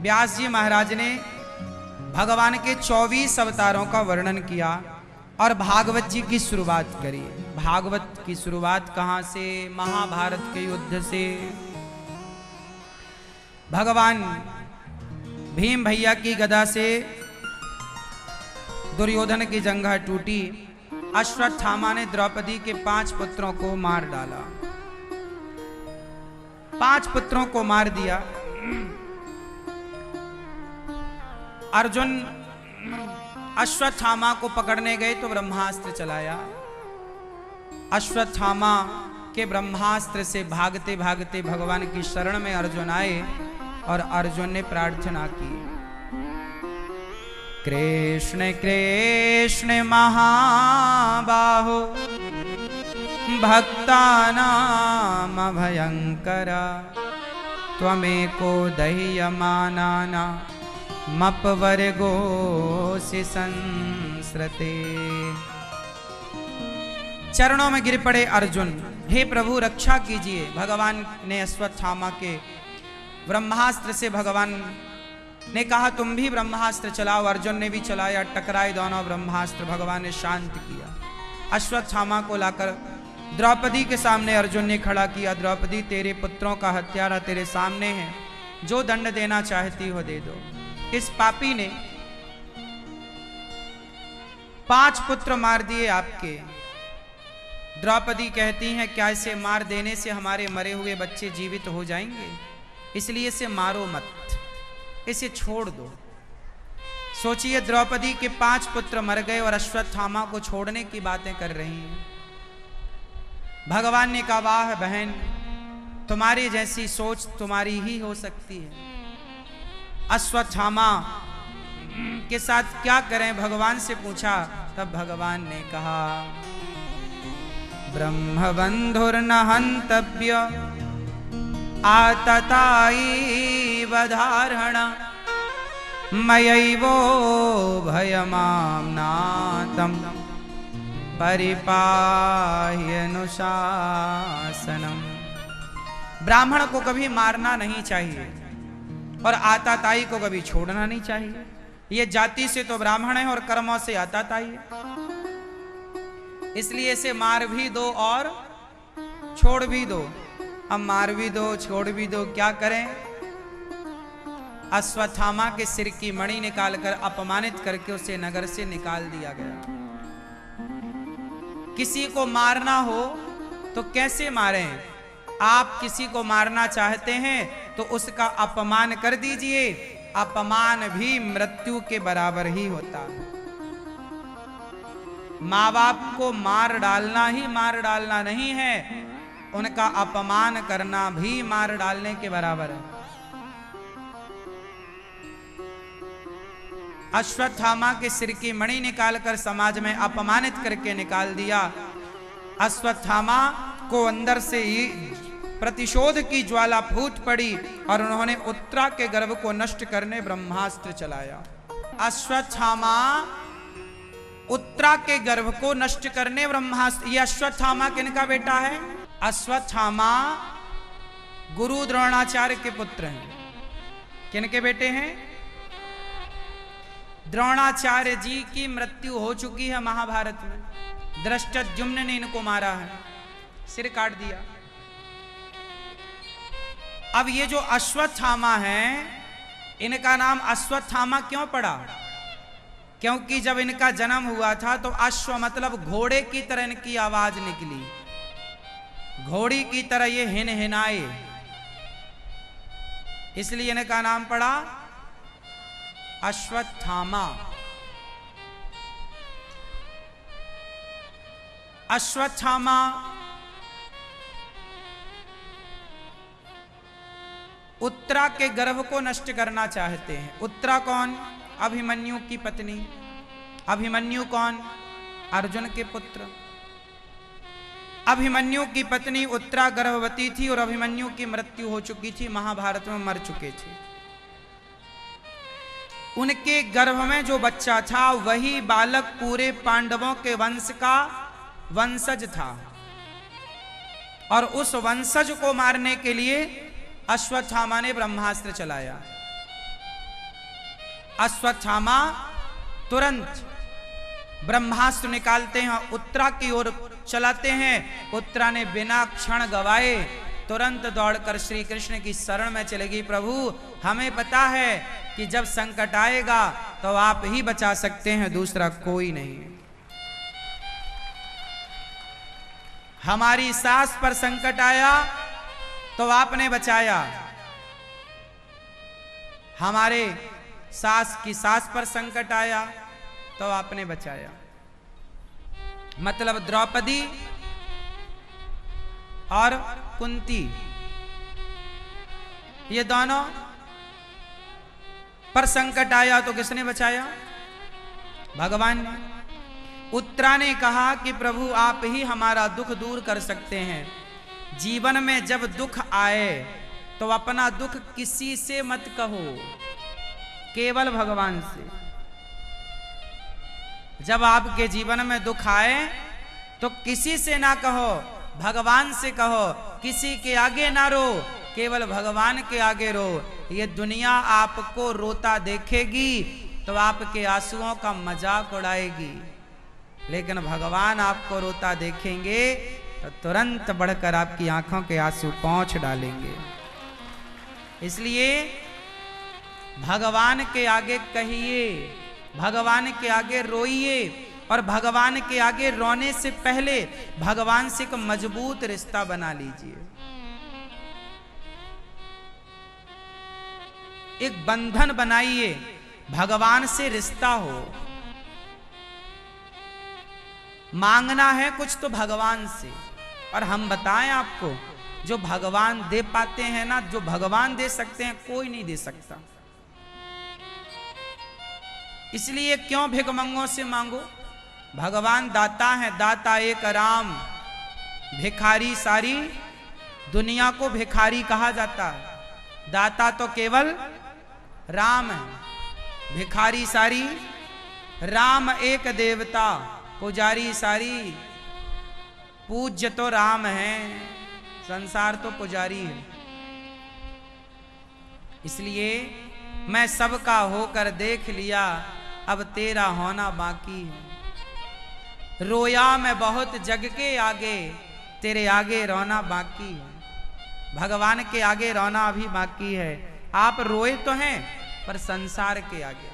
व्यास जी महाराज ने भगवान के 24 अवतारों का वर्णन किया और भागवत जी की शुरुआत करी। भागवत की शुरुआत कहां से? महाभारत के युद्ध से। भगवान भीम भैया की गदा से दुर्योधन की जंघा टूटी। अश्वत्थामा ने द्रौपदी के 5 पुत्रों को मार डाला। 5 पुत्रों को मार दिया। अर्जुन अश्वत्थामा को पकड़ने गए तो ब्रह्मास्त्र चलाया। अश्वत्थामा के ब्रह्मास्त्र से भागते भागते भगवान की शरण में अर्जुन आए और अर्जुन ने प्रार्थना की, कृष्ण कृष्ण महाबाहो भक्तानाम भयंकरा त्वमेको दह्यमानाना मपवर्गोऽसि संस्रते। चरणों में गिर पड़े अर्जुन, हे प्रभु रक्षा कीजिए। भगवान ने अश्वत्थामा के ब्रह्मास्त्र से भगवान ने कहा तुम भी ब्रह्मास्त्र चलाओ। अर्जुन ने भी चलाया, टकराए दोनों ब्रह्मास्त्र। भगवान ने शांत किया। अश्वत्थामा को लाकर द्रौपदी के सामने अर्जुन ने खड़ा किया। द्रौपदी तेरे पुत्रों का हत्यारा तेरे सामने है, जो दंड देना चाहती हो दे दो। इस पापी ने 5 पुत्र मार दिए आपके। द्रौपदी कहती हैं क्या इसे मार देने से हमारे मरे हुए बच्चे जीवित हो जाएंगे? इसलिए इसे मारो मत, इसे छोड़ दो। सोचिए द्रौपदी के 5 पुत्र मर गए और अश्वत्थामा को छोड़ने की बातें कर रही हैं। भगवान ने कहा वाह बहन, तुम्हारी जैसी सोच तुम्हारी ही हो सकती है। अश्वत्थामा के साथ क्या करें भगवान से पूछा। तब भगवान ने कहा ब्रह्मबंधुर्न हन्तव्य आतताईव धारणा मयैवो भयमाम्नातं परिपाह्यनुशासनम्। ब्राह्मण को कभी मारना नहीं चाहिए और आताताई को कभी छोड़ना नहीं चाहिए। ये जाति से तो ब्राह्मण है और कर्मों से आताताई है, इसलिए इसे मार भी दो और छोड़ भी दो। अब मार भी दो छोड़ भी दो, क्या करें? अश्वत्थामा के सिर की मणि निकालकर अपमानित करके उसे नगर से निकाल दिया गया। किसी को मारना हो तो कैसे मारें? आप किसी को मारना चाहते हैं तो उसका अपमान कर दीजिए। अपमान भी मृत्यु के बराबर ही होता है। माँ बाप को मार डालना ही मार डालना नहीं है, उनका अपमान करना भी मार डालने के बराबर है। अश्वत्थामा के सिर की मणि निकालकर समाज में अपमानित करके निकाल दिया। अश्वत्थामा को अंदर से ही प्रतिशोध की ज्वाला फूट पड़ी और उन्होंने उत्तरा के गर्भ को नष्ट करने ब्रह्मास्त्र चलाया। अश्वत्थामा उत्तरा के गर्भ को नष्ट करने ब्रह्मास्त्र। ये अश्वत्थामा किनका बेटा है? अश्वत्थामा गुरु द्रोणाचार्य के पुत्र हैं। किनके बेटे हैं? द्रोणाचार्य जी की मृत्यु हो चुकी है महाभारत में। धृष्टद्युम्न ने इनको मारा है, सिर काट दिया। अब ये जो अश्वत्थामा है, इनका नाम अश्वत्थामा क्यों पड़ा? क्योंकि जब इनका जन्म हुआ था तो अश्व मतलब घोड़े की तरह इनकी आवाज निकली, घोड़ी की तरह ये हिन हिनाए, इसलिए इनका नाम पड़ा अश्वत्थामा। अश्वत्थामा उत्तरा के गर्भ को नष्ट करना चाहते हैं। उत्तरा कौन? अभिमन्यु की पत्नी। अभिमन्यु कौन? अर्जुन के पुत्र। अभिमन्यु की पत्नी उत्तरा गर्भवती थी और अभिमन्यु की मृत्यु हो चुकी थी, महाभारत में मर चुके थे। उनके गर्भ में जो बच्चा था वही बालक पूरे पांडवों के वंश का वंशज था और उस वंशज को मारने के लिए अश्वत्थामा ने ब्रह्मास्त्र चलाया। अश्वत्थामा तुरंत ब्रह्मास्त्र निकालते हैं, उत्तरा की ओर चलाते हैं। उत्तरा ने बिना क्षण गवाए तुरंत दौड़कर श्री कृष्ण की शरण में चलेगी। प्रभु हमें पता है कि जब संकट आएगा तो आप ही बचा सकते हैं, दूसरा कोई नहीं। हमारी सास पर संकट आया तो आपने बचाया, हमारे सास की सास पर संकट आया तो आपने बचाया। मतलब द्रौपदी और कुंती, ये दोनों पर संकट आया तो किसने बचाया? भगवान ने। उत्तरा ने कहा कि प्रभु आप ही हमारा दुख दूर कर सकते हैं। जीवन में जब दुख आए तो अपना दुख किसी से मत कहो, केवल भगवान से। जब आपके जीवन में दुख आए तो किसी से ना कहो, भगवान से कहो। किसी के आगे ना रो, केवल भगवान के आगे रो। ये दुनिया आपको रोता देखेगी तो आपके आंसुओं का मजाक उड़ाएगी, लेकिन भगवान आपको रोता देखेंगे तो तुरंत बढ़कर आपकी आंखों के आंसू पोंछ डालेंगे। इसलिए भगवान के आगे कहिए, भगवान के आगे रोइए, और भगवान के आगे रोने से पहले भगवान से एक मजबूत रिश्ता बना लीजिए, एक बंधन बनाइए, भगवान से रिश्ता हो। मांगना है कुछ तो भगवान से, और हम बताएं आपको, जो भगवान दे पाते हैं ना, जो भगवान दे सकते हैं कोई नहीं दे सकता। इसलिए क्यों भिखमंगों से मांगो? भगवान दाता है, दाता एक राम, भिखारी सारी दुनिया को भिखारी कहा जाता है। दाता तो केवल राम है, भिखारी सारी राम एक देवता, पुजारी सारी पूज्य तो राम है, संसार तो पुजारी है। इसलिए मैं सबका होकर देख लिया, अब तेरा होना बाकी है। रोया मैं बहुत जग के आगे, तेरे आगे रोना बाकी है। भगवान के आगे रोना अभी बाकी है। आप रोए तो हैं पर संसार के आगे।